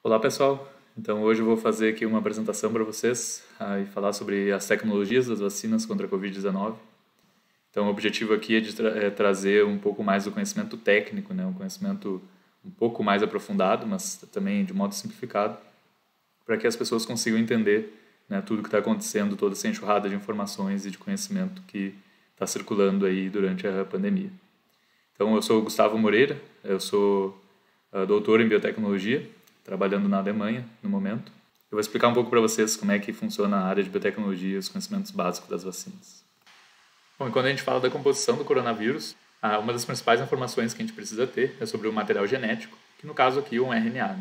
Olá pessoal, então hoje eu vou fazer aqui uma apresentação para vocês e falar sobre as tecnologias das vacinas contra a Covid-19. Então o objetivo aqui é trazer um pouco mais do conhecimento técnico, um conhecimento um pouco mais aprofundado, mas também de modo simplificado, para que as pessoas consigam entender tudo o que está acontecendo, toda essa enxurrada de informações e de conhecimento que está circulando aí durante a pandemia. Então eu sou o Gustavo Moreira, eu sou doutor em biotecnologia, trabalhando na Alemanha no momento. Eu vou explicar um pouco para vocês como é que funciona a área de biotecnologia e os conhecimentos básicos das vacinas. Bom, e quando a gente fala da composição do coronavírus, uma das principais informações que a gente precisa ter é sobre o material genético, que no caso aqui é um RNA.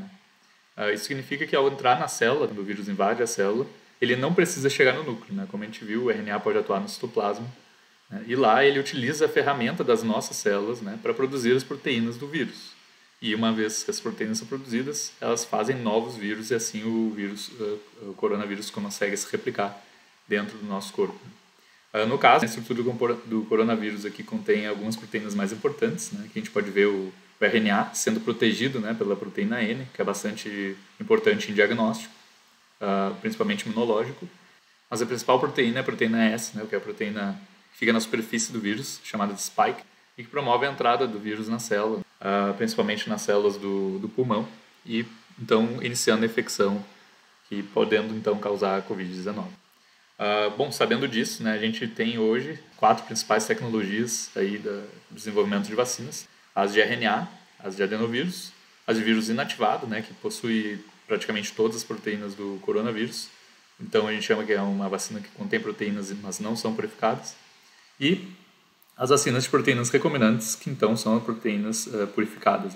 Isso significa que ao entrar na célula, quando o vírus invade a célula, ele não precisa chegar no núcleo. Como a gente viu, o RNA pode atuar no citoplasma, e lá ele utiliza a ferramenta das nossas células para produzir as proteínas do vírus. E uma vez que as proteínas são produzidas, elas fazem novos vírus e assim o coronavírus consegue se replicar dentro do nosso corpo. No caso, a estrutura do coronavírus aqui contém algumas proteínas mais importantes, que a gente pode ver o RNA sendo protegido pela proteína N, que é bastante importante em diagnóstico, principalmente imunológico. Mas a principal proteína é a proteína S, que é a proteína que fica na superfície do vírus, chamada de spike, e que promove a entrada do vírus na célula, principalmente nas células do pulmão, e então iniciando a infecção, que podendo então causar a Covid-19. Bom, sabendo disso, a gente tem hoje 4 principais tecnologias aí do desenvolvimento de vacinas: as de RNA, as de adenovírus, as de vírus inativado, que possui praticamente todas as proteínas do coronavírus, então a gente chama que é uma vacina que contém proteínas, mas não são purificadas, e as vacinas de proteínas recombinantes, que então são proteínas purificadas.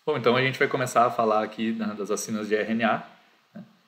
Bom, então a gente vai começar a falar aqui das vacinas de RNA.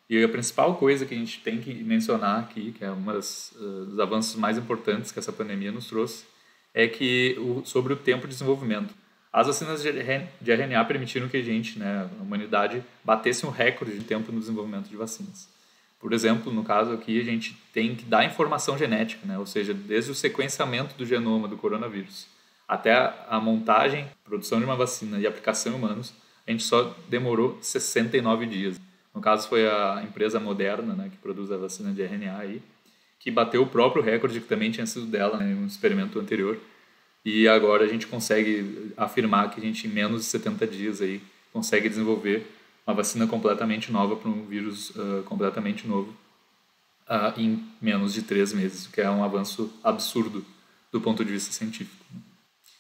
E a principal coisa que a gente tem que mencionar aqui, que é um dos avanços mais importantes que essa pandemia nos trouxe, é que sobre o tempo de desenvolvimento. As vacinas de RNA permitiram que a humanidade, batesse um recorde de tempo no desenvolvimento de vacinas. Por exemplo, no caso aqui, a gente tem que dar informação genética, ou seja, desde o sequenciamento do genoma do coronavírus até a montagem, produção de uma vacina e aplicação em humanos, a gente só demorou 69 dias. No caso, foi a empresa Moderna, que produz a vacina de RNA, aí, que bateu o próprio recorde que também tinha sido dela em um experimento anterior. E agora a gente consegue afirmar que a gente, em menos de 70 dias, aí, consegue desenvolver uma vacina completamente nova para um vírus completamente novo em menos de 3 meses, o que é um avanço absurdo do ponto de vista científico.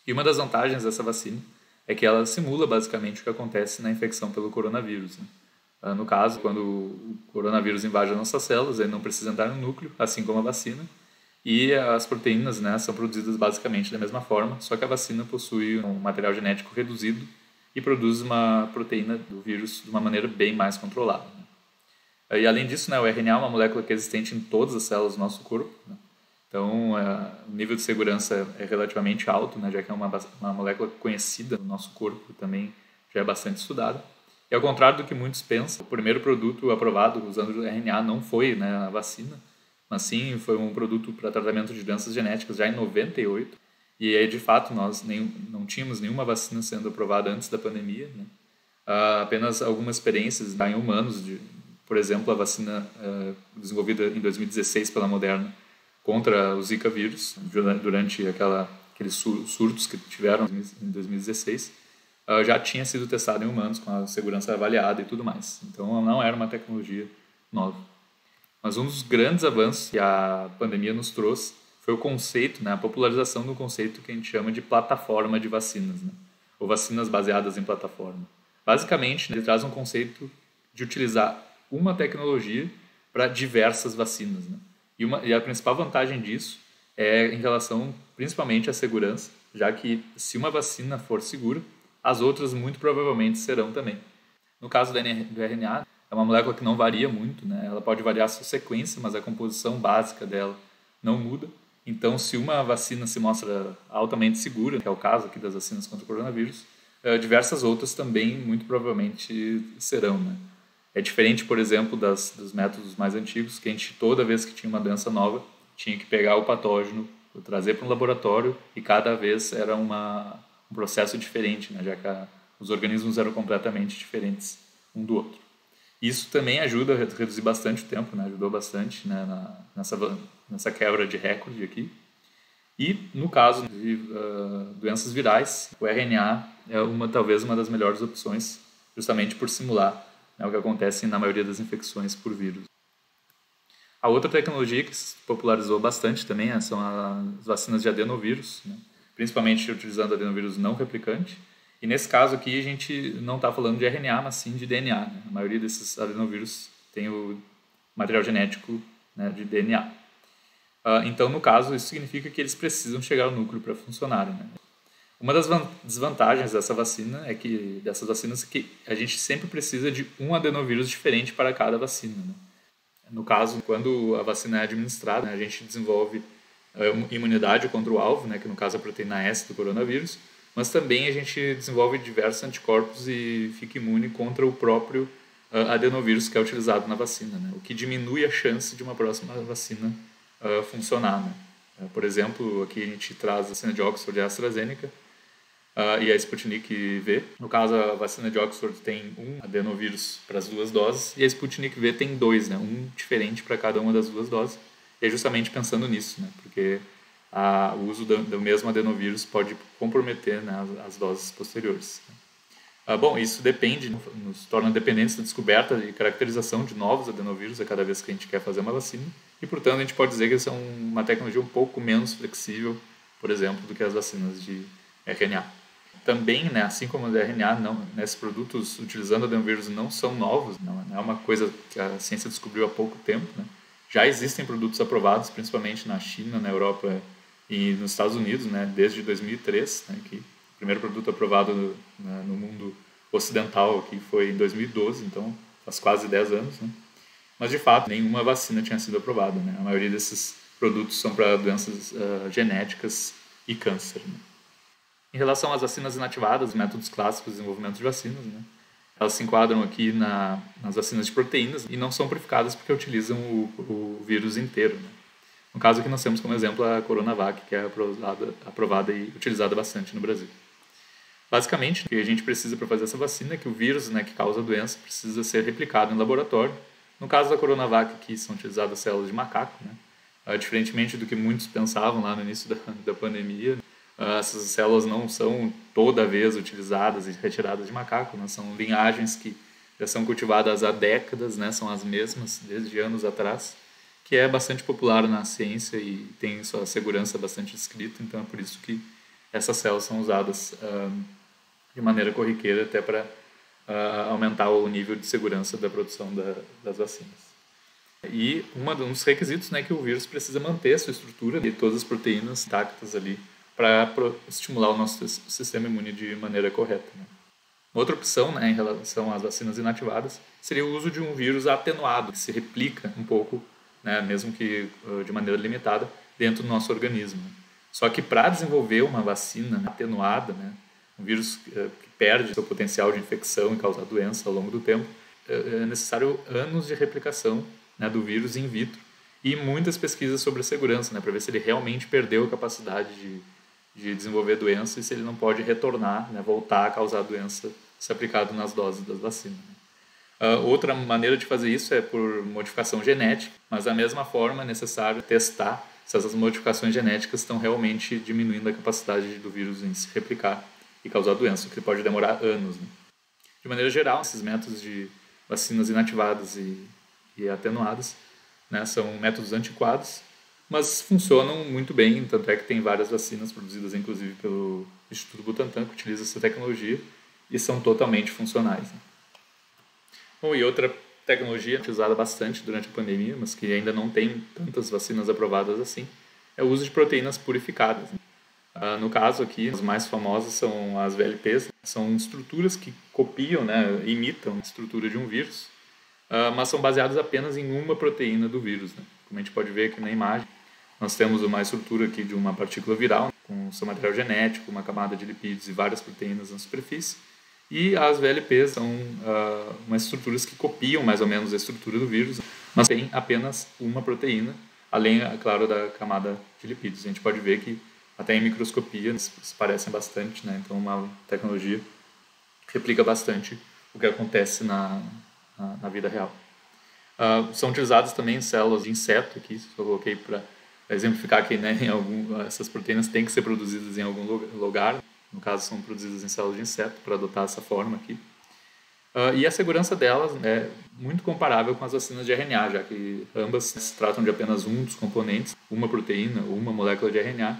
E uma das vantagens dessa vacina é que ela simula basicamente o que acontece na infecção pelo coronavírus. No caso, quando o coronavírus invade as nossas células, ele não precisa entrar no núcleo, assim como a vacina, e as proteínas são produzidas basicamente da mesma forma, só que a vacina possui um material genético reduzido e produz uma proteína do vírus de uma maneira bem mais controlada. E além disso, o RNA é uma molécula que é existente em todas as células do nosso corpo, então o nível de segurança é relativamente alto, já que é uma molécula conhecida no nosso corpo, também já é bastante estudada. E ao contrário do que muitos pensam, o primeiro produto aprovado usando o RNA não foi a vacina, mas sim foi um produto para tratamento de doenças genéticas já em 98. E aí, de fato, nós não tínhamos nenhuma vacina sendo aprovada antes da pandemia. Apenas algumas experiências em humanos, por exemplo, a vacina desenvolvida em 2016 pela Moderna contra o Zika vírus, durante aqueles surtos que tiveram em 2016, já tinha sido testada em humanos com a segurança avaliada e tudo mais. Então, não era uma tecnologia nova. Mas um dos grandes avanços que a pandemia nos trouxe foi o conceito, a popularização do conceito que a gente chama de plataforma de vacinas, ou vacinas baseadas em plataforma. Basicamente, ele traz um conceito de utilizar uma tecnologia para diversas vacinas. E a principal vantagem disso é em relação principalmente à segurança, já que se uma vacina for segura, as outras muito provavelmente serão também. No caso do RNA, é uma molécula que não varia muito, ela pode variar a sua sequência, mas a composição básica dela não muda. Então, se uma vacina se mostra altamente segura, que é o caso aqui das vacinas contra o coronavírus, diversas outras também muito provavelmente serão. É diferente, por exemplo, dos métodos mais antigos, que a gente, toda vez que tinha uma doença nova, tinha que pegar o patógeno, trazer para um laboratório, e cada vez era um processo diferente, já que os organismos eram completamente diferentes um do outro. Isso também ajuda a reduzir bastante o tempo, né? Ajudou bastante, né, nessa quebra de recorde aqui. E no caso de doenças virais, o RNA é talvez uma das melhores opções, justamente por simular, né, o que acontece na maioria das infecções por vírus. A outra tecnologia que se popularizou bastante também são as vacinas de adenovírus, né, principalmente utilizando adenovírus não replicante. E nesse caso aqui a gente não está falando de RNA, mas sim de DNA. Né? A maioria desses adenovírus tem o material genético, né, de DNA. Então, no caso, isso significa que eles precisam chegar ao núcleo para funcionarem. Né? Uma das desvantagens dessas vacinas é que a gente sempre precisa de um adenovírus diferente para cada vacina. Né? No caso, quando a vacina é administrada, né, a gente desenvolve imunidade contra o alvo, né, que no caso é a proteína S do coronavírus, mas também a gente desenvolve diversos anticorpos e fica imune contra o próprio adenovírus que é utilizado na vacina, né, o que diminui a chance de uma próxima vacina funcionar. Né. Por exemplo, aqui a gente traz a vacina de Oxford e a AstraZeneca e a Sputnik V. No caso, a vacina de Oxford tem um adenovírus para as 2 doses e a Sputnik V tem 2, né, um diferente para cada uma das 2 doses. E é justamente pensando nisso, né, porque o uso do mesmo adenovírus pode comprometer, né, as doses posteriores. Bom, isso nos torna dependentes da descoberta e caracterização de novos adenovírus a cada vez que a gente quer fazer uma vacina. E, portanto, a gente pode dizer que são uma tecnologia um pouco menos flexível, por exemplo, do que as vacinas de RNA. Também, né, assim como as RNA, esses produtos utilizando adenovírus não são novos, não é uma coisa que a ciência descobriu há pouco tempo. Né? Já existem produtos aprovados, principalmente na China, na Europa e nos Estados Unidos, né, desde 2003, né, que o primeiro produto aprovado no mundo ocidental aqui foi em 2012, então faz quase 10 anos. Né? Mas, de fato, nenhuma vacina tinha sido aprovada. Né? A maioria desses produtos são para doenças genéticas e câncer. Né? Em relação às vacinas inativadas, métodos clássicos de desenvolvimento de vacinas, né? Elas se enquadram aqui nas vacinas de proteínas e não são purificadas porque utilizam o vírus inteiro. Né? No caso aqui nós temos como exemplo a Coronavac, que é aprovada e utilizada bastante no Brasil. Basicamente, o que a gente precisa para fazer essa vacina é que o vírus, né, que causa a doença precisa ser replicado em laboratório. No caso da Coronavac, aqui são utilizadas células de macaco, né? Diferentemente do que muitos pensavam lá no início da pandemia, essas células não são toda vez utilizadas e retiradas de macaco, né? São linhagens que já são cultivadas há décadas, né? São as mesmas desde anos atrás, que é bastante popular na ciência e tem sua segurança bastante descrita, então é por isso que essas células são usadas de maneira corriqueira até para aumentar o nível de segurança da produção das vacinas. E um dos requisitos, né, é que o vírus precisa manter a sua estrutura e todas as proteínas intactas ali para estimular o nosso sistema imune de maneira correta. Né? Outra opção, né, em relação às vacinas inativadas seria o uso de um vírus atenuado, que se replica um pouco, né, mesmo que de maneira limitada, dentro do nosso organismo. Só que para desenvolver uma vacina atenuada, né, um vírus que perde seu potencial de infecção e causar doença ao longo do tempo, é necessário anos de replicação, né, do vírus in vitro e muitas pesquisas sobre a segurança, né, para ver se ele realmente perdeu a capacidade de desenvolver doença e se ele não pode retornar, né, voltar a causar doença se aplicado nas doses das vacinas. Outra maneira de fazer isso é por modificação genética, mas da mesma forma é necessário testar se essas modificações genéticas estão realmente diminuindo a capacidade do vírus em se replicar e causar doença, o que pode demorar anos. Né? De maneira geral, esses métodos de vacinas inativadas e atenuadas, né, são métodos antiquados, mas funcionam muito bem, tanto é que tem várias vacinas produzidas, inclusive pelo Instituto Butantan, que utiliza essa tecnologia e são totalmente funcionais. Né? Bom, e outra tecnologia utilizada bastante durante a pandemia, mas que ainda não tem tantas vacinas aprovadas assim, é o uso de proteínas purificadas. Né? No caso aqui, as mais famosas são as VLPs, são estruturas que copiam, né, imitam a estrutura de um vírus, mas são baseadas apenas em uma proteína do vírus. Né? Como a gente pode ver aqui na imagem, nós temos uma estrutura aqui de uma partícula viral, com seu material genético, uma camada de lipídios e várias proteínas na superfície. E as VLPs são umas estruturas que copiam mais ou menos a estrutura do vírus, mas tem apenas uma proteína, além, é claro, da camada de lipídios. A gente pode ver que até em microscopia se parecem bastante, né? Então uma tecnologia que replica bastante o que acontece na vida real. São utilizadas também células de inseto aqui, eu coloquei para exemplificar que, né, essas proteínas têm que ser produzidas em algum lugar, no caso são produzidas em células de inseto, para adotar essa forma aqui. E a segurança delas é muito comparável com as vacinas de RNA, já que ambas se tratam de apenas um dos componentes, uma proteína ou uma molécula de RNA,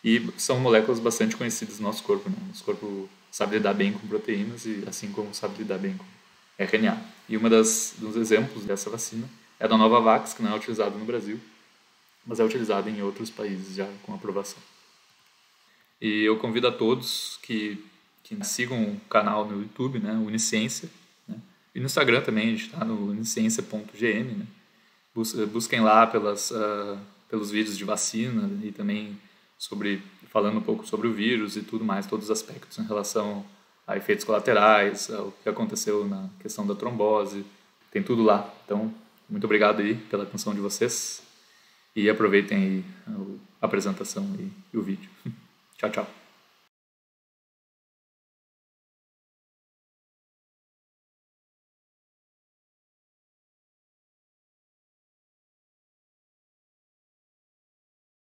e são moléculas bastante conhecidas no nosso corpo, né? Nosso corpo sabe lidar bem com proteínas e assim como sabe lidar bem com RNA. E dos exemplos dessa vacina é a da Novavax, que não é utilizada no Brasil, mas é utilizada em outros países já com aprovação. E eu convido a todos que sigam o canal no YouTube, né, Unisciência, né? E no Instagram também, a gente está no unisciência.gn, né? Busquem lá pelos vídeos de vacina e também falando um pouco sobre o vírus e tudo mais, todos os aspectos em relação a efeitos colaterais, ao que aconteceu na questão da trombose, tem tudo lá. Então, muito obrigado aí pela atenção de vocês e aproveitem aí a apresentação e o vídeo. Tchau, tchau.